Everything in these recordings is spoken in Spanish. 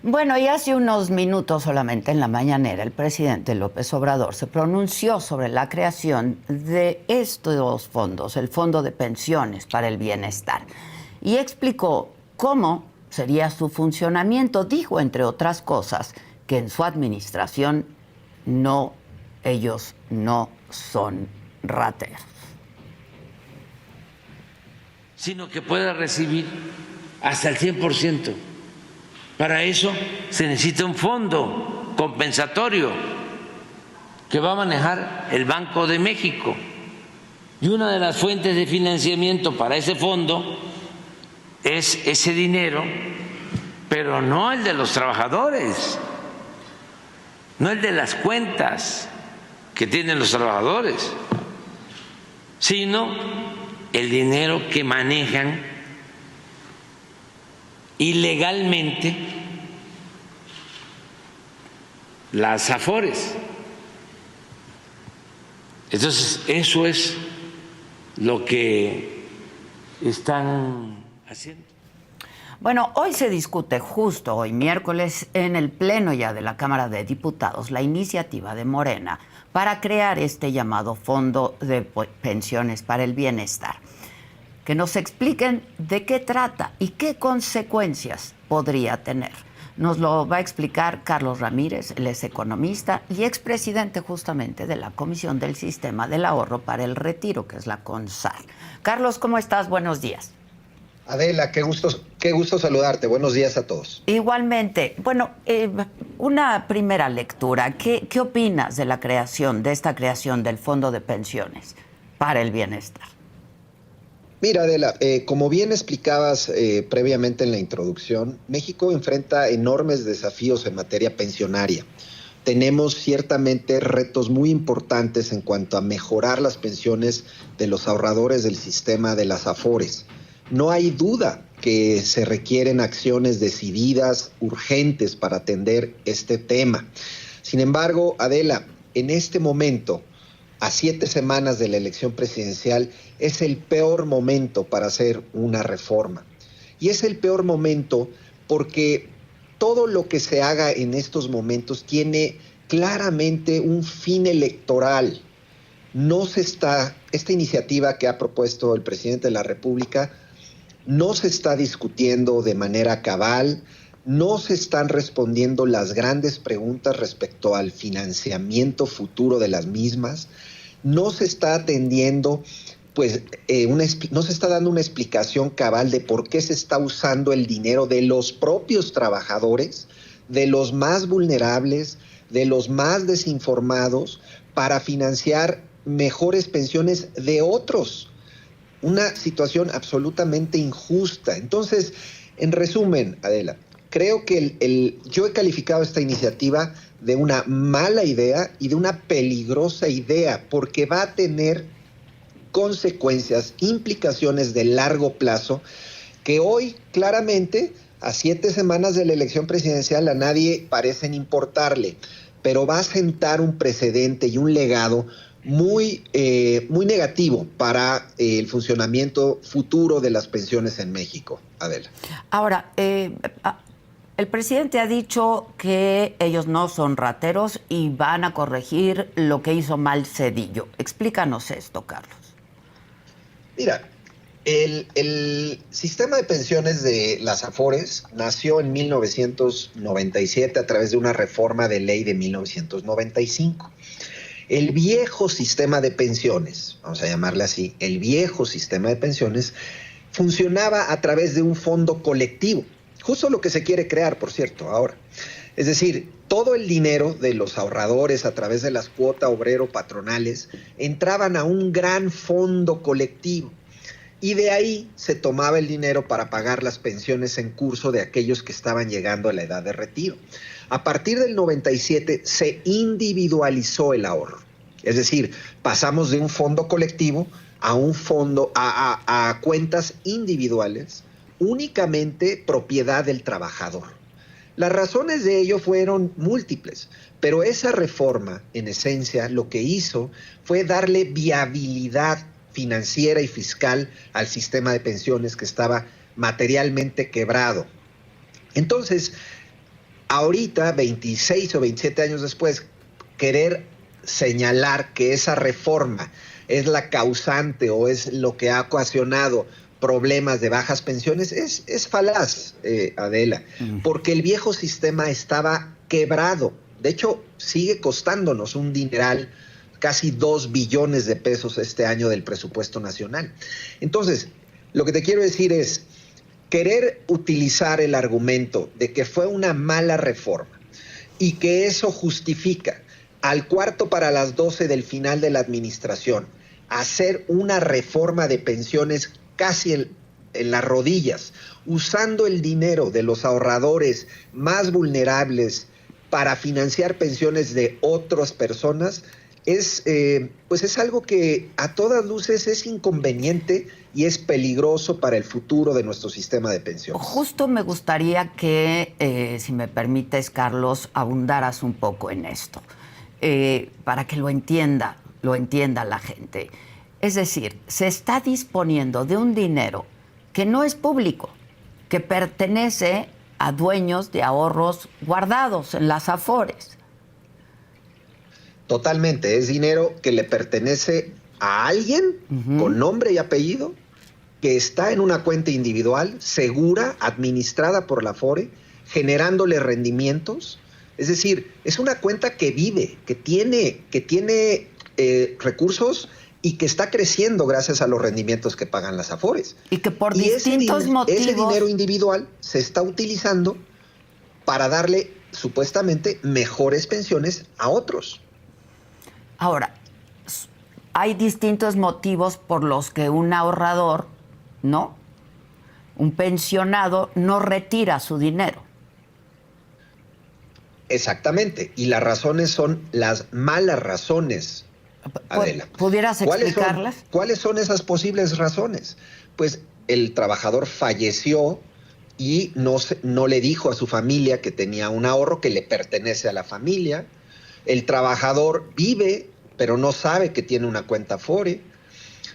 Bueno, y hace unos minutos solamente en la mañanera el presidente López Obrador se pronunció sobre la creación de estos fondos, el Fondo de Pensiones para el Bienestar, y explicó cómo sería su funcionamiento. Dijo, entre otras cosas, que en su administración ellos no son rateros. Sino que pueda recibir hasta el 100%. Para eso se necesita un fondo compensatorio que va a manejar el Banco de México. Y una de las fuentes de financiamiento para ese fondo es ese dinero, pero no el de los trabajadores, no el de las cuentas que tienen los trabajadores, sino el dinero que manejan ilegalmente las Afores. Entonces, eso es lo que están haciendo. Bueno, hoy se discute, justo hoy miércoles, en el Pleno ya de la Cámara de Diputados, la iniciativa de Morena para crear este llamado Fondo de Pensiones para el Bienestar. Que nos expliquen de qué trata y qué consecuencias podría tener. Nos lo va a explicar Carlos Ramírez, él es economista y expresidente justamente de la Comisión del Sistema del Ahorro para el Retiro, que es la CONSAR. Carlos, ¿cómo estás? Buenos días. Adela, qué gusto saludarte. Buenos días a todos. Igualmente. Bueno, una primera lectura. ¿Qué opinas de esta creación del Fondo de Pensiones para el Bienestar? Mira, Adela, como bien explicabas previamente en la introducción, México enfrenta enormes desafíos en materia pensionaria. Tenemos ciertamente retos muy importantes en cuanto a mejorar las pensiones de los ahorradores del sistema de las Afores. No hay duda que se requieren acciones decididas, urgentes para atender este tema. Sin embargo, Adela, en este momento, a 7 semanas de la elección presidencial, es el peor momento para hacer una reforma. Y es el peor momento porque todo lo que se haga en estos momentos tiene claramente un fin electoral. Esta iniciativa que ha propuesto el presidente de la República no se está discutiendo de manera cabal, no se están respondiendo las grandes preguntas respecto al financiamiento futuro de las mismas, no se está atendiendo, no se está dando una explicación cabal de por qué se está usando el dinero de los propios trabajadores, de los más vulnerables, de los más desinformados, para financiar mejores pensiones de otros. Una situación absolutamente injusta. Entonces, en resumen, Adela, creo que yo he calificado esta iniciativa de una mala idea y de una peligrosa idea, porque va a tener consecuencias, implicaciones de largo plazo, que hoy claramente, a 7 semanas de la elección presidencial, a nadie parecen importarle, pero va a sentar un precedente y un legado muy negativo para el funcionamiento futuro de las pensiones en México, Adela. Ahora, el presidente ha dicho que ellos no son rateros y van a corregir lo que hizo mal Zedillo. Explícanos esto, Carlos. Mira, el sistema de pensiones de las Afores nació en 1997 a través de una reforma de ley de 1995. El viejo sistema de pensiones, vamos a llamarle así, el viejo sistema de pensiones funcionaba a través de un fondo colectivo, justo lo que se quiere crear, por cierto, ahora. Es decir, todo el dinero de los ahorradores a través de las cuotas obrero-patronales entraban a un gran fondo colectivo y de ahí se tomaba el dinero para pagar las pensiones en curso de aquellos que estaban llegando a la edad de retiro. A partir del 97 se individualizó el ahorro, es decir, pasamos de un fondo colectivo a un fondo, a cuentas individuales, únicamente propiedad del trabajador. Las razones de ello fueron múltiples, pero esa reforma, en esencia, lo que hizo fue darle viabilidad financiera y fiscal al sistema de pensiones que estaba materialmente quebrado. Entonces, ahorita, 26 o 27 años después, querer señalar que esa reforma es la causante o es lo que ha ocasionado problemas de bajas pensiones es falaz, Adela, porque el viejo sistema estaba quebrado. De hecho, sigue costándonos un dineral, casi 2 billones de pesos este año del presupuesto nacional. Entonces, lo que te quiero decir es, querer utilizar el argumento de que fue una mala reforma y que eso justifica al 11:45 del final de la administración hacer una reforma de pensiones casi en las rodillas, usando el dinero de los ahorradores más vulnerables para financiar pensiones de otras personas, pues es algo que a todas luces es inconveniente y es peligroso para el futuro de nuestro sistema de pensiones. Justo me gustaría que, si me permites, Carlos, abundaras un poco en esto, para que lo entienda la gente. Es decir, se está disponiendo de un dinero que no es público, que pertenece a dueños de ahorros guardados en las Afores. Totalmente, es dinero que le pertenece a alguien con nombre y apellido, que está en una cuenta individual, segura, administrada por la Afore, generándole rendimientos. Es decir, es una cuenta que vive, que tiene recursos y que está creciendo gracias a los rendimientos que pagan las Afores. Y que por distintos motivos... Ese dinero individual se está utilizando para darle, supuestamente, mejores pensiones a otros. Ahora, hay distintos motivos por los que un ahorrador, ¿no? Un pensionado no retira su dinero. Exactamente, y las razones son las malas razones, Adela. ¿Pudieras explicarlas? ¿Cuáles son esas posibles razones? Pues el trabajador falleció y no le dijo a su familia que tenía un ahorro que le pertenece a la familia. El trabajador vive, pero no sabe que tiene una cuenta Afore.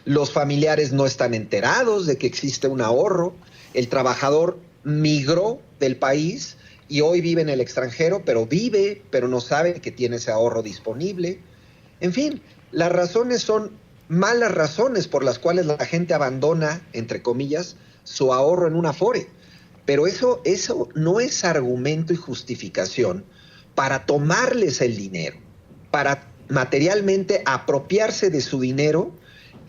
Los familiares no están enterados de que existe un ahorro. El trabajador migró del país y hoy vive en el extranjero, pero no sabe que tiene ese ahorro disponible. En fin, las razones son malas razones por las cuales la gente abandona, entre comillas, su ahorro en una Afore. Pero eso no es argumento y justificación para tomarles el dinero, para materialmente apropiarse de su dinero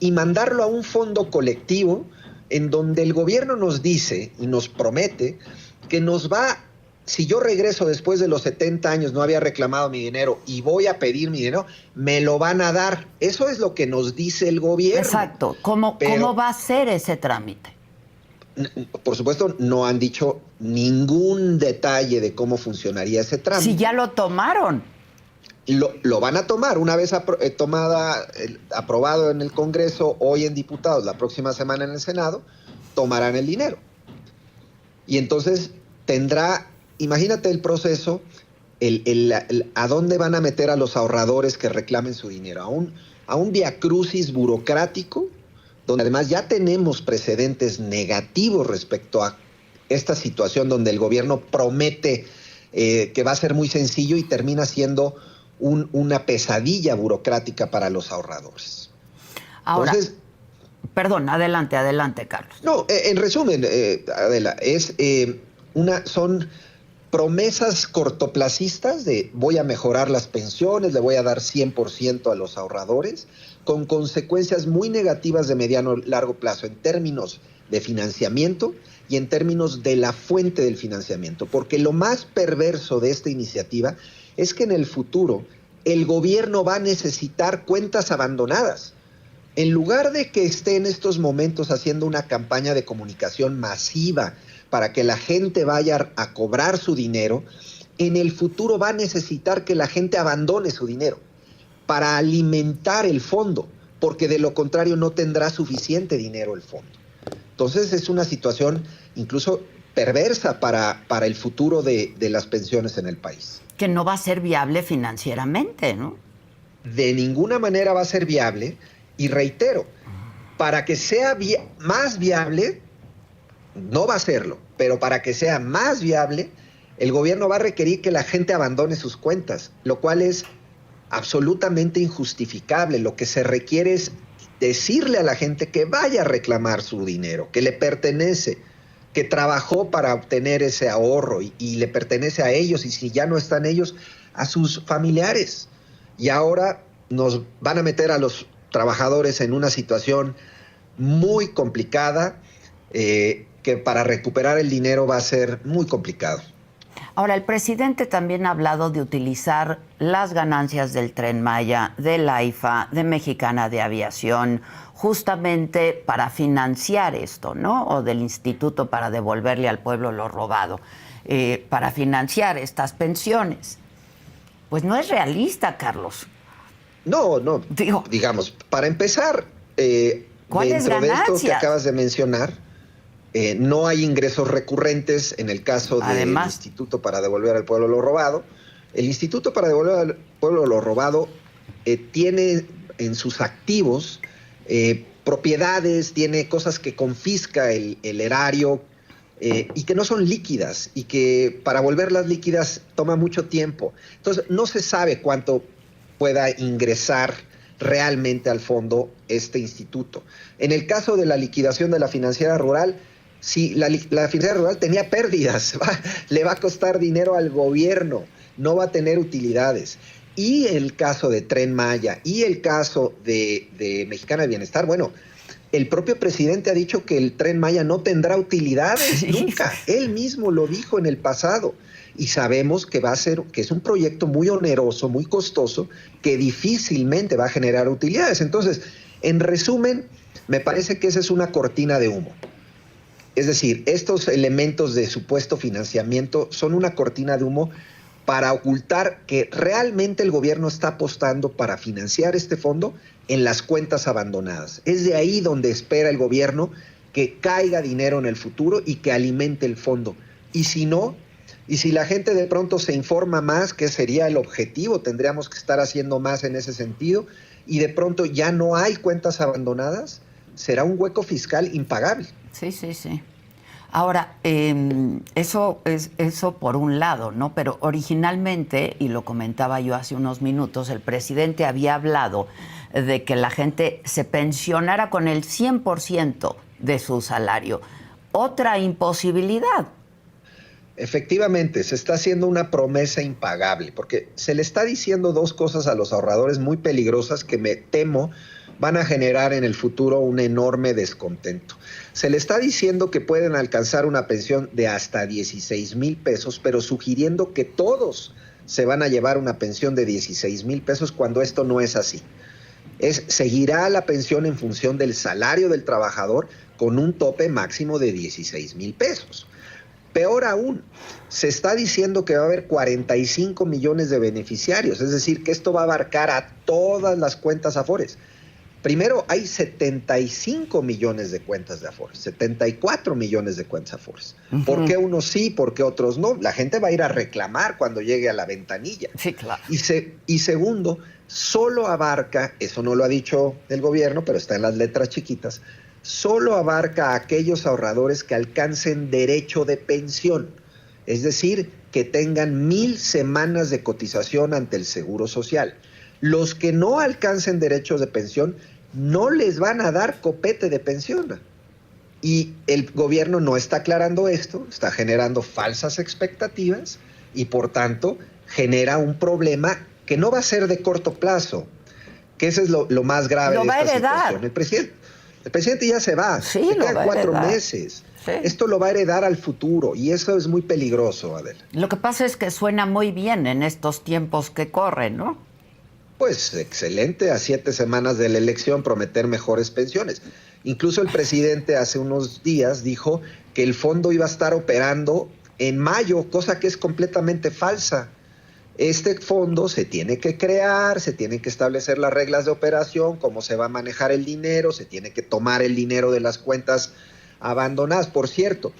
y mandarlo a un fondo colectivo en donde el gobierno nos dice y nos promete que nos va, si yo regreso después de los 70 años, no había reclamado mi dinero y voy a pedir mi dinero, me lo van a dar. Eso es lo que nos dice el gobierno. Exacto. ¿Cómo va a ser ese trámite? Por supuesto, no han dicho ningún detalle de cómo funcionaría ese trámite. Si ya lo tomaron. Lo van a tomar una vez aprobado en el Congreso, hoy en diputados, la próxima semana en el Senado, tomarán el dinero. Y entonces imagínate el proceso, a dónde van a meter a los ahorradores que reclamen su dinero, a un viacrucis burocrático, donde además ya tenemos precedentes negativos respecto a esta situación donde el gobierno promete que va a ser muy sencillo y termina siendo una pesadilla burocrática para los ahorradores. Ahora, entonces, perdón, adelante, Carlos. No, en resumen, Adela, son promesas cortoplacistas de voy a mejorar las pensiones, le voy a dar 100% a los ahorradores, con consecuencias muy negativas de mediano y largo plazo en términos de financiamiento y en términos de la fuente del financiamiento. Porque lo más perverso de esta iniciativa es que en el futuro el gobierno va a necesitar cuentas abandonadas. En lugar de que esté en estos momentos haciendo una campaña de comunicación masiva para que la gente vaya a cobrar su dinero, en el futuro va a necesitar que la gente abandone su dinero para alimentar el fondo, porque de lo contrario no tendrá suficiente dinero el fondo. Entonces es una situación incluso perversa para el futuro de las pensiones en el país. Que no va a ser viable financieramente, ¿no? De ninguna manera va a ser viable, y reitero, para que sea más viable, no va a serlo, pero para que sea más viable, el gobierno va a requerir que la gente abandone sus cuentas, lo cual es absolutamente injustificable. Lo que se requiere es decirle a la gente que vaya a reclamar su dinero, que le pertenece, que trabajó para obtener ese ahorro y le pertenece a ellos, y si ya no están ellos, a sus familiares. Y ahora nos van a meter a los trabajadores en una situación muy complicada, que para recuperar el dinero va a ser muy complicado. Ahora, el presidente también ha hablado de utilizar las ganancias del Tren Maya, de la AIFA, de Mexicana de Aviación, justamente para financiar esto, ¿no? O del Instituto para devolverle al pueblo lo robado, para financiar estas pensiones. Pues no es realista, Carlos. No, digamos, para empezar, ¿cuáles dentro ganancias? de esto que acabas de mencionar, no hay ingresos recurrentes en el caso del Instituto para devolver al pueblo lo robado. El Instituto para devolver al pueblo lo robado tiene en sus activos propiedades, tiene cosas que confisca el erario y que no son líquidas, y que para volverlas líquidas toma mucho tiempo. Entonces no se sabe cuánto pueda ingresar realmente al fondo este instituto. En el caso de la liquidación de la financiera rural, si la financiera rural tenía pérdidas, le va a costar dinero al gobierno, no va a tener utilidades. Y el caso de Tren Maya y el caso de Mexicana de Bienestar, bueno, el propio presidente ha dicho que el Tren Maya no tendrá utilidades nunca. Él mismo lo dijo en el pasado. Y sabemos que que es un proyecto muy oneroso, muy costoso, que difícilmente va a generar utilidades. Entonces, en resumen, me parece que esa es una cortina de humo. Es decir, estos elementos de supuesto financiamiento son una cortina de humo para ocultar que realmente el gobierno está apostando para financiar este fondo en las cuentas abandonadas. Es de ahí donde espera el gobierno que caiga dinero en el futuro y que alimente el fondo. Y si no, y si la gente de pronto se informa más, que sería el objetivo, tendríamos que estar haciendo más en ese sentido, y de pronto ya no hay cuentas abandonadas, será un hueco fiscal impagable. Sí. Ahora, eso por un lado, ¿no? Pero originalmente, y lo comentaba yo hace unos minutos, el presidente había hablado de que la gente se pensionara con el 100% de su salario. Otra imposibilidad. Efectivamente, se está haciendo una promesa impagable, porque se le está diciendo dos cosas a los ahorradores muy peligrosas que me temo van a generar en el futuro un enorme descontento. Se le está diciendo que pueden alcanzar una pensión de hasta 16,000 pesos, pero sugiriendo que todos se van a llevar una pensión de 16,000 pesos cuando esto no es así. Seguirá la pensión en función del salario del trabajador con un tope máximo de 16,000 pesos. Peor aún, se está diciendo que va a haber 45 millones de beneficiarios, es decir, que esto va a abarcar a todas las cuentas Afores. Primero, hay 75 millones de cuentas de Afores, 74 millones de cuentas Afores. Uh-huh. ¿Por qué unos sí, por qué otros no? La gente va a ir a reclamar cuando llegue a la ventanilla. Sí, claro. Y segundo, solo abarca, eso no lo ha dicho el gobierno, pero está en las letras chiquitas, solo abarca a aquellos ahorradores que alcancen derecho de pensión, es decir, que tengan 1,000 semanas de cotización ante el Seguro Social. Los que no alcancen derechos de pensión no les van a dar copete de pensión. Y el gobierno no está aclarando esto, está generando falsas expectativas y por tanto genera un problema que no va a ser de corto plazo, que ese es lo más grave de esta situación. El presidente ya se va, sí, se quedan 4 meses. Sí. Esto lo va a heredar al futuro y eso es muy peligroso, Adela. Lo que pasa es que suena muy bien en estos tiempos que corren, ¿no? Pues excelente, a 7 semanas de la elección prometer mejores pensiones. Incluso el presidente hace unos días dijo que el fondo iba a estar operando en mayo, cosa que es completamente falsa. Este fondo se tiene que crear, se tienen que establecer las reglas de operación, cómo se va a manejar el dinero, se tiene que tomar el dinero de las cuentas abandonadas. Por cierto,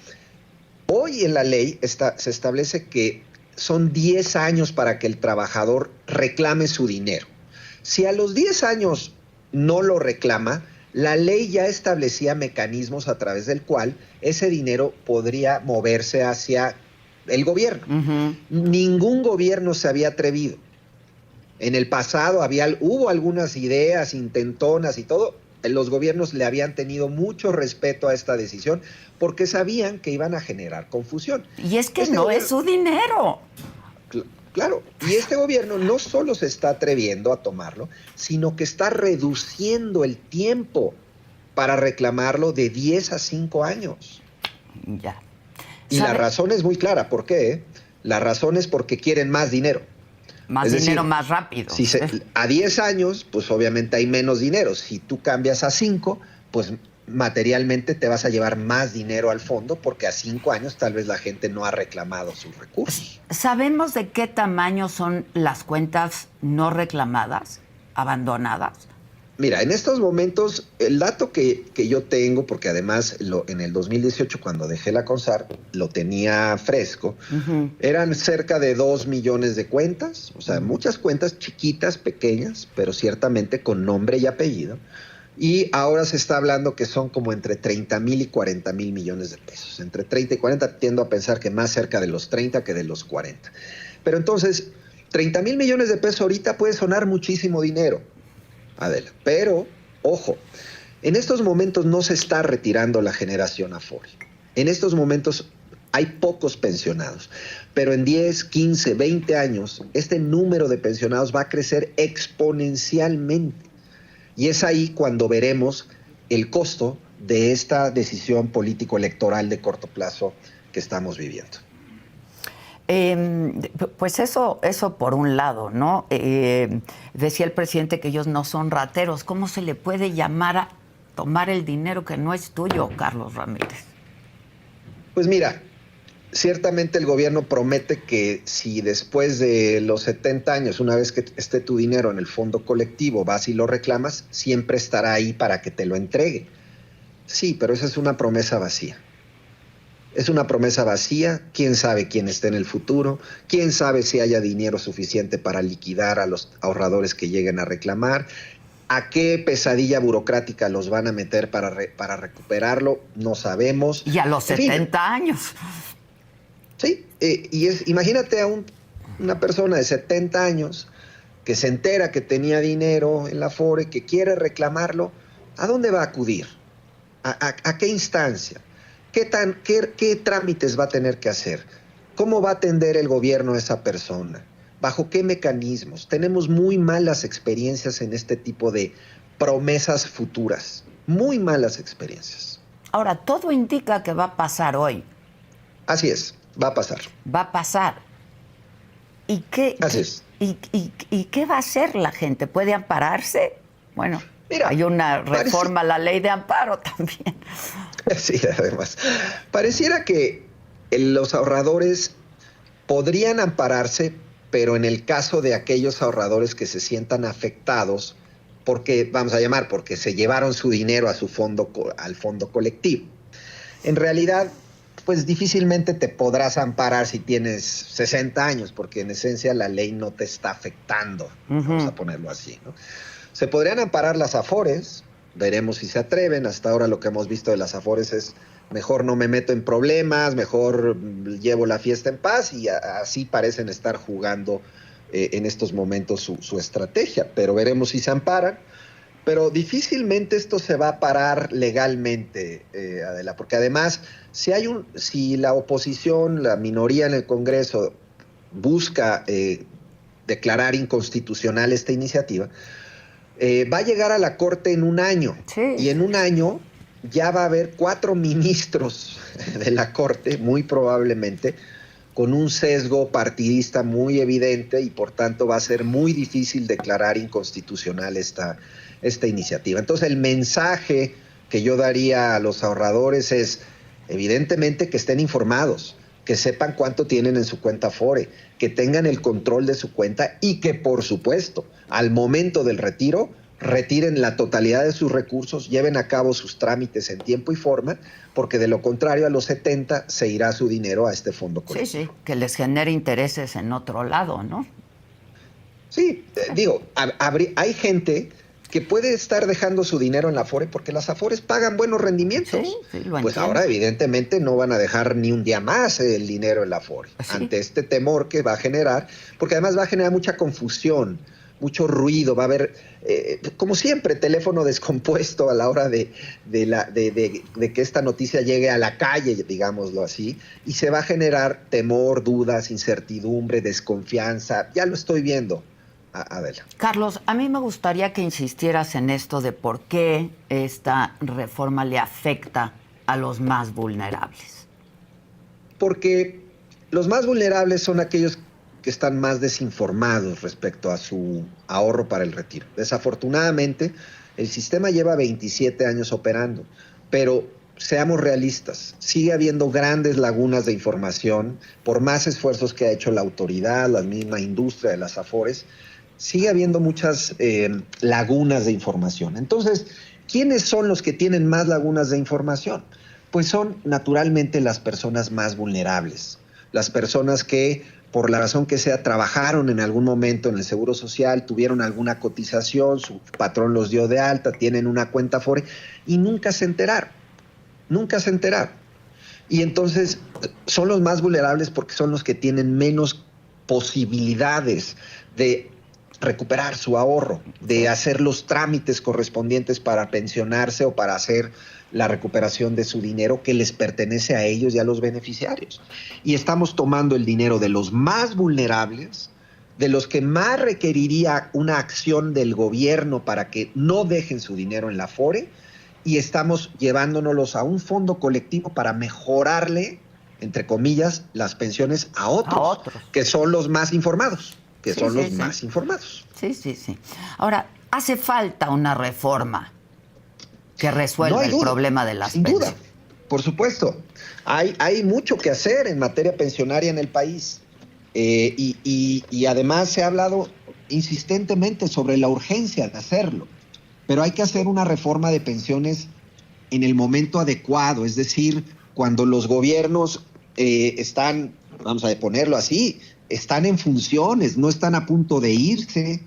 hoy en la ley se establece que son 10 años para que el trabajador reclame su dinero. Si a los 10 años no lo reclama, la ley ya establecía mecanismos a través del cual ese dinero podría moverse hacia el gobierno. Ningún gobierno se había atrevido. En el pasado hubo algunas ideas intentonas y todo. Los gobiernos le habían tenido mucho respeto a esta decisión porque sabían que iban a generar confusión. Y es que no es su dinero. Claro, y este gobierno no solo se está atreviendo a tomarlo, sino que está reduciendo el tiempo para reclamarlo de 10 a 5 años. Ya. Y la razón es muy clara. ¿Por qué? La razón es porque quieren más dinero. Más dinero más rápido. A 10 años, pues obviamente hay menos dinero. Si tú cambias a 5, pues materialmente te vas a llevar más dinero al fondo porque a 5 años tal vez la gente no ha reclamado sus recursos. ¿Sabemos de qué tamaño son las cuentas no reclamadas, abandonadas? Mira, en estos momentos, el dato que yo tengo, porque además en el 2018, cuando dejé la CONSAR, lo tenía fresco, eran cerca de 2 millones de cuentas, o sea, muchas cuentas chiquitas, pequeñas, pero ciertamente con nombre y apellido, y ahora se está hablando que son como entre 30,000 y 40,000 millones de pesos. Entre 30 y 40 tiendo a pensar que más cerca de los 30 que de los 40. Pero entonces, 30,000 millones de pesos ahorita puede sonar muchísimo dinero, Adela, pero, ojo, en estos momentos no se está retirando la generación Afore. En estos momentos hay pocos pensionados, pero en 10, 15, 20 años este número de pensionados va a crecer exponencialmente. Y es ahí cuando veremos el costo de esta decisión político-electoral de corto plazo que estamos viviendo. Pues eso por un lado, ¿no? Decía el presidente que ellos no son rateros. ¿Cómo se le puede llamar a tomar el dinero que no es tuyo, Carlos Ramírez? Pues mira, ciertamente el gobierno promete que si después de los 70 años, una vez que esté tu dinero en el fondo colectivo, vas y lo reclamas, siempre estará ahí para que te lo entregue. Sí, pero esa es una promesa vacía. Es una promesa vacía. ¿Quién sabe quién esté en el futuro? ¿Quién sabe si haya dinero suficiente para liquidar a los ahorradores que lleguen a reclamar? ¿A qué pesadilla burocrática los van a meter para recuperarlo? No sabemos. Y a los 70 años. Sí, imagínate a una persona de 70 años que se entera que tenía dinero en la Afore, que quiere reclamarlo. ¿A dónde va a acudir? ¿A qué instancia? ¿Qué trámites va a tener que hacer? ¿Cómo va a atender el gobierno a esa persona? ¿Bajo qué mecanismos? Tenemos muy malas experiencias en este tipo de promesas futuras. Muy malas experiencias. Ahora, todo indica que va a pasar hoy. Así es, va a pasar. Va a pasar. ¿Y qué, Así es. ¿Y qué va a hacer la gente? ¿Puede ampararse? Bueno, mira, hay una reforma a la ley de amparo también. Sí, además. Pareciera que los ahorradores podrían ampararse, pero en el caso de aquellos ahorradores que se sientan afectados, porque se llevaron su dinero al fondo colectivo. En realidad, pues difícilmente te podrás amparar si tienes 60 años, porque en esencia la ley no te está afectando, vamos a ponerlo así, ¿no? Se podrían amparar las Afores, veremos si se atreven. Hasta ahora lo que hemos visto de las Afores es mejor no me meto en problemas, mejor llevo la fiesta en paz, y así parecen estar jugando en estos momentos su estrategia, pero veremos si se amparan. Pero difícilmente esto se va a parar legalmente, Adela, porque además si la oposición, la minoría en el Congreso busca declarar inconstitucional esta iniciativa, va a llegar a la Corte en un año. Sí. Y en un año ya va a haber 4 ministros de la Corte, muy probablemente, con un sesgo partidista muy evidente, y por tanto va a ser muy difícil declarar inconstitucional esta iniciativa. Entonces el mensaje que yo daría a los ahorradores es, evidentemente, que estén informados, que sepan cuánto tienen en su cuenta Afore, que tengan el control de su cuenta y que, por supuesto, al momento del retiro, retiren la totalidad de sus recursos, lleven a cabo sus trámites en tiempo y forma, porque de lo contrario a los 70 se irá su dinero a este fondo colectivo. Sí, que les genere intereses en otro lado, ¿no? Sí, digo, hay gente que puede estar dejando su dinero en la Afore porque las Afores pagan buenos rendimientos. Sí, lo pues entiendo. ahora evidentemente no van a dejar ni un día más el dinero en la Afore ante este temor que va a generar, porque además va a generar mucha confusión, mucho ruido, va a haber, como siempre, teléfono descompuesto a la hora de que esta noticia llegue a la calle, digámoslo así, y se va a generar temor, dudas, incertidumbre, desconfianza. Ya lo estoy viendo. Adela. Carlos, a mí me gustaría que insistieras en esto de por qué esta reforma le afecta a los más vulnerables. Porque los más vulnerables son aquellos que están más desinformados respecto a su ahorro para el retiro. Desafortunadamente, el sistema lleva 27 años operando, pero seamos realistas, sigue habiendo grandes lagunas de información, por más esfuerzos que ha hecho la autoridad, la misma industria de las Afores, sigue habiendo muchas lagunas de información. Entonces, ¿quiénes son los que tienen más lagunas de información? Pues son naturalmente las personas más vulnerables, las personas que, por la razón que sea, trabajaron en algún momento en el Seguro Social, tuvieron alguna cotización, su patrón los dio de alta, tienen una cuenta Afore y nunca se enteraron. Y entonces son los más vulnerables porque son los que tienen menos posibilidades de recuperar su ahorro, de hacer los trámites correspondientes para pensionarse o para hacer la recuperación de su dinero que les pertenece a ellos y a los beneficiarios. Y estamos tomando el dinero de los más vulnerables, de los que más requeriría una acción del gobierno para que no dejen su dinero en la Afore, y estamos llevándonos a un fondo colectivo para mejorarle, entre comillas, las pensiones a otros. Que son los más informados. Más informados. Sí. Ahora, hace falta una reforma que resuelva el problema de las pensiones. Sin duda, por supuesto. Hay mucho que hacer en materia pensionaria en el país. Y además se ha hablado insistentemente sobre la urgencia de hacerlo. Pero hay que hacer una reforma de pensiones en el momento adecuado, es decir, cuando los gobiernos están, vamos a ponerlo así, están en funciones, no están a punto de irse,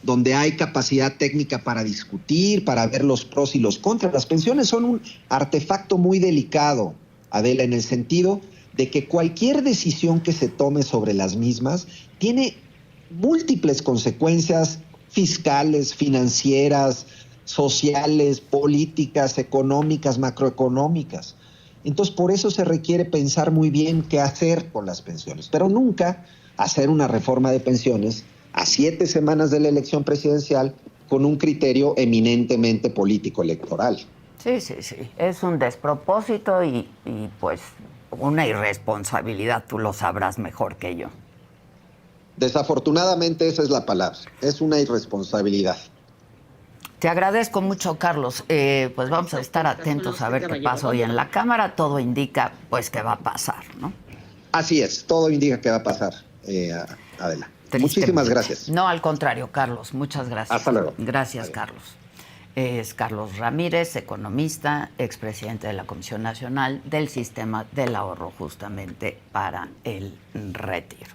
donde hay capacidad técnica para discutir, para ver los pros y los contras. Las pensiones son un artefacto muy delicado, Adela, en el sentido de que cualquier decisión que se tome sobre las mismas tiene múltiples consecuencias fiscales, financieras, sociales, políticas, económicas, macroeconómicas. Entonces, por eso se requiere pensar muy bien qué hacer con las pensiones, pero nunca hacer una reforma de pensiones a 7 semanas de la elección presidencial con un criterio eminentemente político-electoral. Sí. Es un despropósito y pues una irresponsabilidad, tú lo sabrás mejor que yo. Desafortunadamente esa es la palabra, es una irresponsabilidad. Te agradezco mucho, Carlos. Pues vamos a estar atentos a ver qué pasa hoy en la Cámara. Todo indica pues que va a pasar, ¿no? Así es, todo indica que va a pasar, Adela. Muchísimas gracias. No, al contrario, Carlos, muchas gracias. Hasta luego. Gracias, Adiós. Carlos. Es Carlos Ramírez, economista, expresidente de la Comisión Nacional del Sistema del Ahorro, justamente para el retiro.